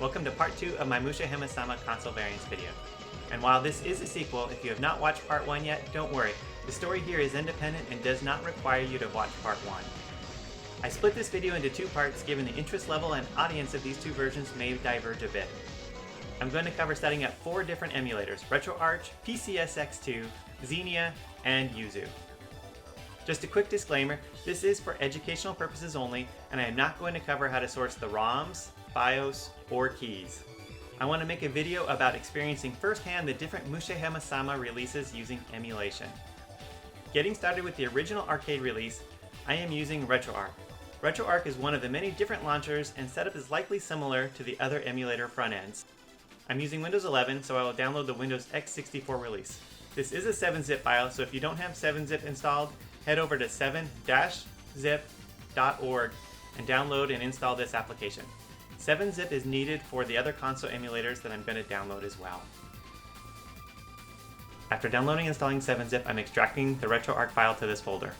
Welcome to part 2 of my Mushihimesama console variants video. And while this is a sequel, if you have not watched part 1 yet, don't worry. The story here is independent and does not require you to watch part 1. I split this video into 2 parts given the interest level and audience of these 2 versions may diverge a bit. I'm going to cover setting up 4 different emulators: RetroArch, PCSX2, Xenia, and Yuzu. Just a quick disclaimer, this is for educational purposes only, and I am not going to cover how to source the ROMs, BIOS, or keys. I want to make a video about experiencing firsthand the different Mushihimesama releases using emulation. Getting started with the original arcade release, I am using RetroArch. RetroArch is one of the many different launchers, and setup is likely similar to the other emulator front ends. I'm using Windows 11, so I will download the Windows x64 release. This is a 7-zip file, so if you don't have 7-zip installed, head over to 7-zip.org and download and install this application. 7-zip is needed for the other console emulators that I'm going to download as well. After downloading and installing 7-zip, I'm extracting the RetroArch file to this folder.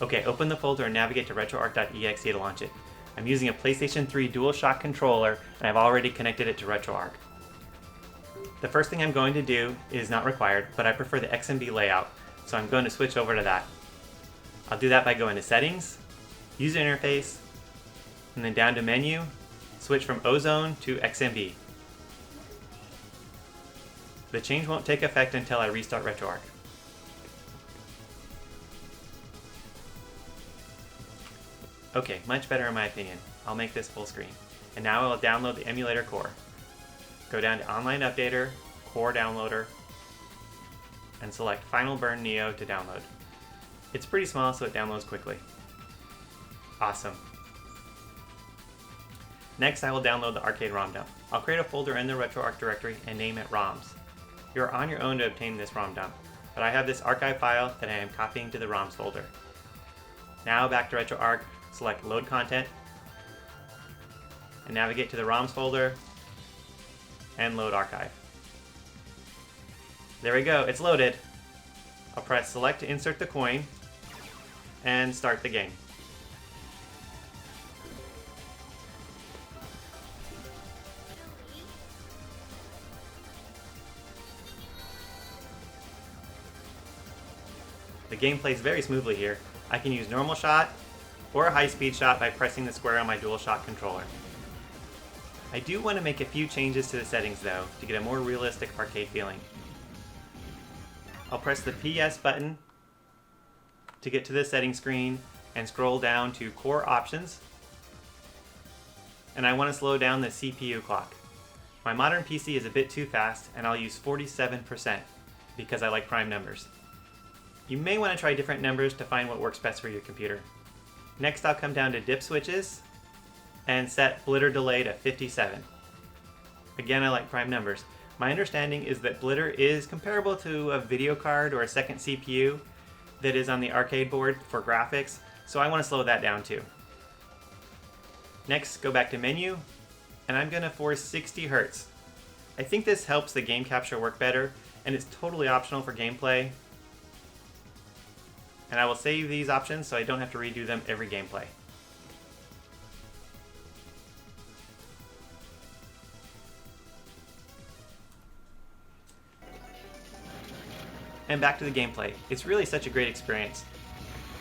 Okay, open the folder and navigate to retroarch.exe to launch it. I'm using a PlayStation 3 DualShock controller, and I've already connected it to RetroArch. The first thing I'm going to do is not required, but I prefer the XMB layout, so I'm going to switch over to that. I'll do that by going to Settings, User Interface, and then down to Menu, switch from Ozone to XMB. The change won't take effect until I restart RetroArch. Okay, much better in my opinion. I'll make this full screen. And now I'll download the emulator core. Go down to Online Updater, Core Downloader, and select FinalBurn Neo to download. It's pretty small, so it downloads quickly. Awesome. Next, I will download the arcade ROM dump. I'll create a folder in the RetroArch directory and name it ROMs. You're on your own to obtain this ROM dump, but I have this archive file that I am copying to the ROMs folder. Now back to RetroArch, select Load Content, and navigate to the ROMs folder, and load archive. There we go, it's loaded. I'll press select to insert the coin, and start the game. The game plays very smoothly here. I can use normal shot or a high-speed shot by pressing the square on my DualShock controller. I do want to make a few changes to the settings though, to get a more realistic arcade feeling. I'll press the PS button to get to the settings screen and scroll down to Core Options. And I want to slow down the CPU clock. My modern PC is a bit too fast, and I'll use 47% because I like prime numbers. You may want to try different numbers to find what works best for your computer. Next, I'll come down to dip switches and set blitter delay to 57. Again, I like prime numbers. My understanding is that blitter is comparable to a video card or a second CPU that is on the arcade board for graphics, so I want to slow that down too. Next, go back to Menu, and I'm going to force 60 Hz. I think this helps the game capture work better, and it's totally optional for gameplay. And I will save these options so I don't have to redo them every gameplay. And back to the gameplay. It's really such a great experience.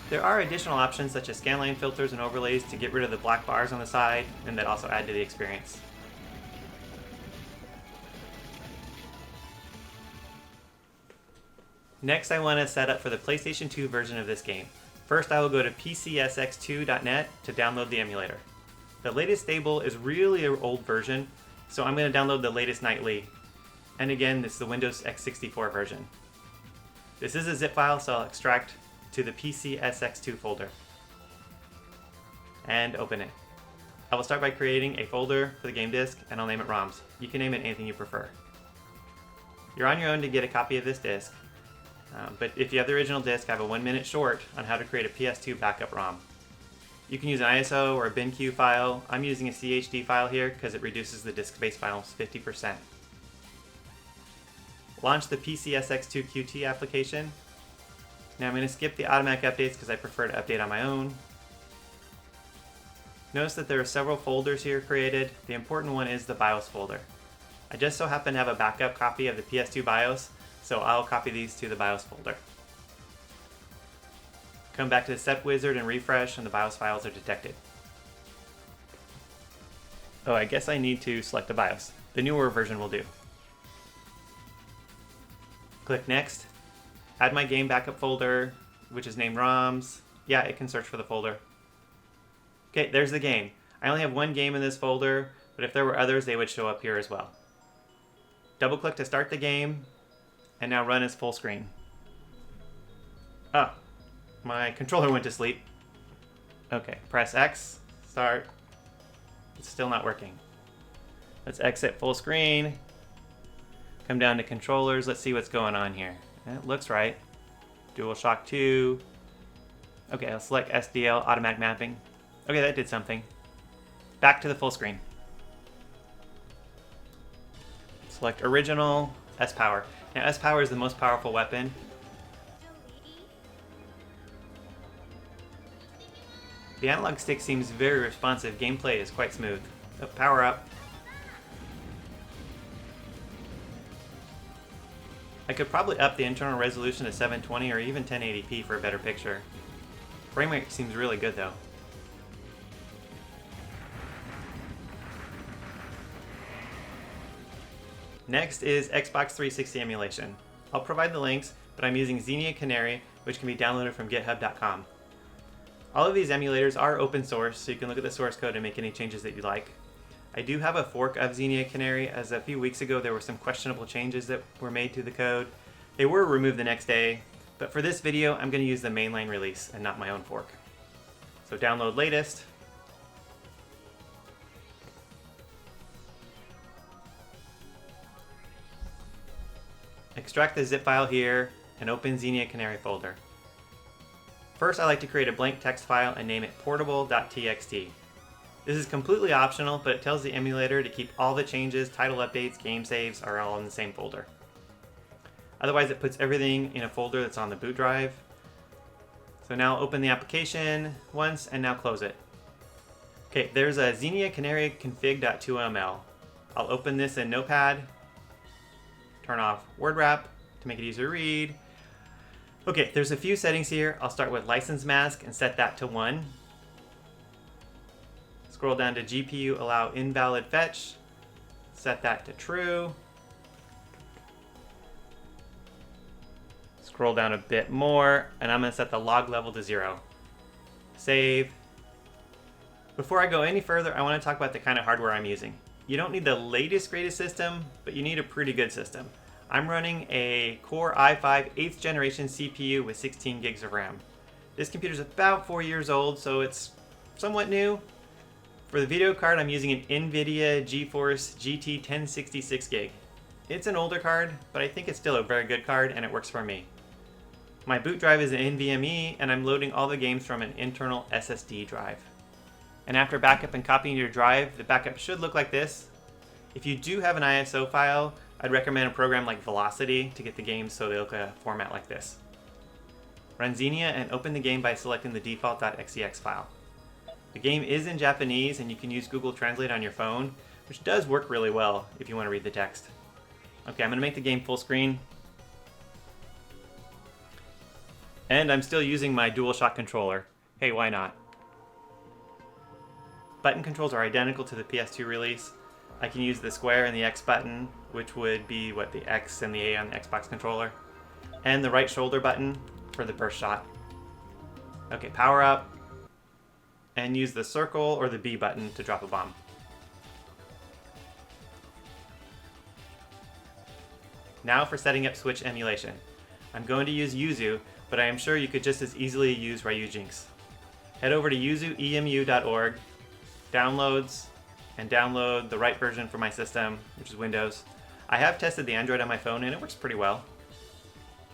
There are additional options such as scanline filters and overlays to get rid of the black bars on the side, and that also add to the experience. Next, I want to set up for the PlayStation 2 version of this game. First, I will go to PCSX2.net to download the emulator. The latest stable is really an old version, so I'm going to download the latest nightly. And again, this is the Windows x64 version. This is a zip file, so I'll extract to the PCSX2 folder. And open it. I will start by creating a folder for the game disk, and I'll name it ROMs. You can name it anything you prefer. You're on your own to get a copy of this disk. But if you have the original disk, I have a 1-minute short on how to create a PS2 backup ROM. You can use an ISO or a BinQ file. I'm using a CHD file here because it reduces the disk space by almost 50%. Launch the PCSX2 QT application. Now I'm going to skip the automatic updates because I prefer to update on my own. Notice that there are several folders here created. The important one is the BIOS folder. I just so happen to have a backup copy of the PS2 BIOS, so I'll copy these to the BIOS folder. Come back to the Step Wizard and refresh, and the BIOS files are detected. Oh, I guess I need to select the BIOS. The newer version will do. Click Next. Add my game backup folder, which is named ROMs. Yeah, it can search for the folder. Okay, there's the game. I only have one game in this folder, but if there were others, they would show up here as well. Double click to start the game, and now run as full screen. Oh, my controller went to sleep. Okay, press X, start. It's still not working. Let's exit full screen. Come down to controllers, let's see what's going on here. It looks right. DualShock 2. Okay, I'll select SDL, automatic mapping. Okay, that did something. Back to the full screen. Select original, S-Power. Now S-Power is the most powerful weapon. The analog stick seems very responsive. Gameplay is quite smooth. Oh, power up. I could probably up the internal resolution to 720 or even 1080p for a better picture. Frame rate seems really good though. Next is Xbox 360 emulation. I'll provide the links, but I'm using Xenia Canary, which can be downloaded from github.com. All of these emulators are open source, so you can look at the source code and make any changes that you like. I do have a fork of Xenia Canary, as a few weeks ago there were some questionable changes that were made to the code. They were removed the next day, but for this video I'm going to use the mainline release and not my own fork. So download latest. Extract the zip file here and open Xenia Canary folder. First, I like to create a blank text file and name it portable.txt. This is completely optional, but it tells the emulator to keep all the changes, title updates, game saves are all in the same folder. Otherwise, it puts everything in a folder that's on the boot drive. So now open the application once and now close it. Okay, there's a Xenia Canary config.2ml. I'll open this in Notepad, turn off word wrap to make it easier to read. Okay, there's a few settings here. I'll start with license mask and set that to 1. Scroll down to GPU allow invalid fetch, set that to true. Scroll down a bit more, and I'm going to set the log level to 0. Save. Before I go any further, I want to talk about the kind of hardware I'm using. You don't need the latest, greatest system, but you need a pretty good system. I'm running a Core i5 8th generation CPU with 16 gigs of RAM. This computer's about 4 years old, so it's somewhat new. For the video card, I'm using an NVIDIA GeForce GT 1066 gig. It's an older card, but I think it's still a very good card and it works for me. My boot drive is an NVMe, and I'm loading all the games from an internal SSD drive. And after backup and copying your drive, the backup should look like this. If you do have an ISO file, I'd recommend a program like Velocity to get the games so they look a format like this. Run Xenia and open the game by selecting the default .xex file. The game is in Japanese and you can use Google Translate on your phone, which does work really well if you want to read the text. Okay, I'm going to make the game full screen. And I'm still using my DualShock controller. Hey, why not? Button controls are identical to the PS2 release. I can use the square and the X button, which would be what the X and the A on the Xbox controller, and the right shoulder button for the burst shot. Okay, power up, and use the circle or the B button to drop a bomb. Now for setting up Switch emulation. I'm going to use Yuzu, but I am sure you could just as easily use Ryujinx. Head over to yuzuemu.org, downloads, and download the right version for my system, which is Windows. I have tested the Android on my phone and it works pretty well.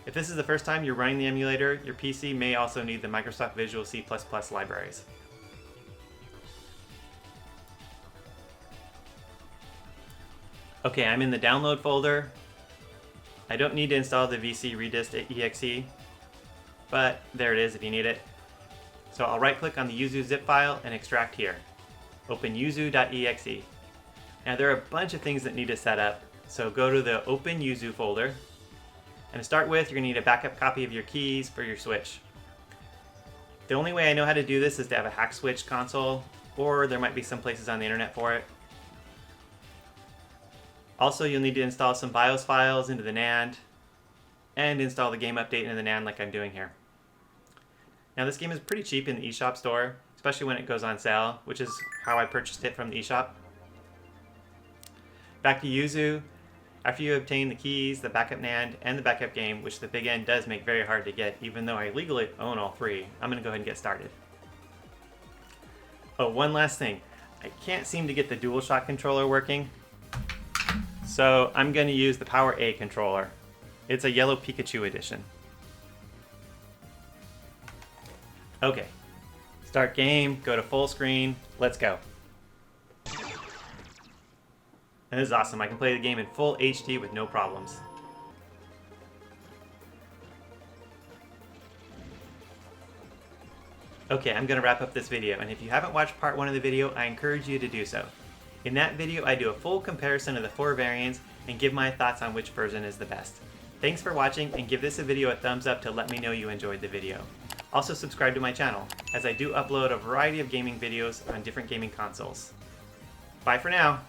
If this is the first time you're running the emulator, your PC may also need the Microsoft Visual C++ libraries. Okay, I'm in the download folder. I don't need to install the VC redist.exe, but there it is if you need it. So I'll right click on the Yuzu zip file and extract here. open yuzu.exe. Now there are a bunch of things that need to set up, so go to the Open Yuzu folder. And to start with, you're going to need a backup copy of your keys for your Switch. The only way I know how to do this is to have a hack Switch console, or there might be some places on the internet for it. Also, you'll need to install some BIOS files into the NAND, and install the game update into the NAND like I'm doing here. Now this game is pretty cheap in the eShop store, especially when it goes on sale, which is how I purchased it from the eShop. Back to Yuzu. After you obtain the keys, the backup NAND, and the backup game, which the Big N does make very hard to get, even though I legally own all three, I'm going to go ahead and get started. Oh, one last thing. I can't seem to get the DualShock controller working, so I'm going to use the Power A controller. It's a yellow Pikachu edition. Okay, start game, go to full screen, let's go. And this is awesome. I can play the game in full HD with no problems. Okay, I'm going to wrap up this video, and if you haven't watched part 1 of the video, I encourage you to do so. In that video, I do a full comparison of the 4 variants and give my thoughts on which version is the best. Thanks for watching, and give this video a thumbs up to let me know you enjoyed the video. Also subscribe to my channel, as I do upload a variety of gaming videos on different gaming consoles. Bye for now!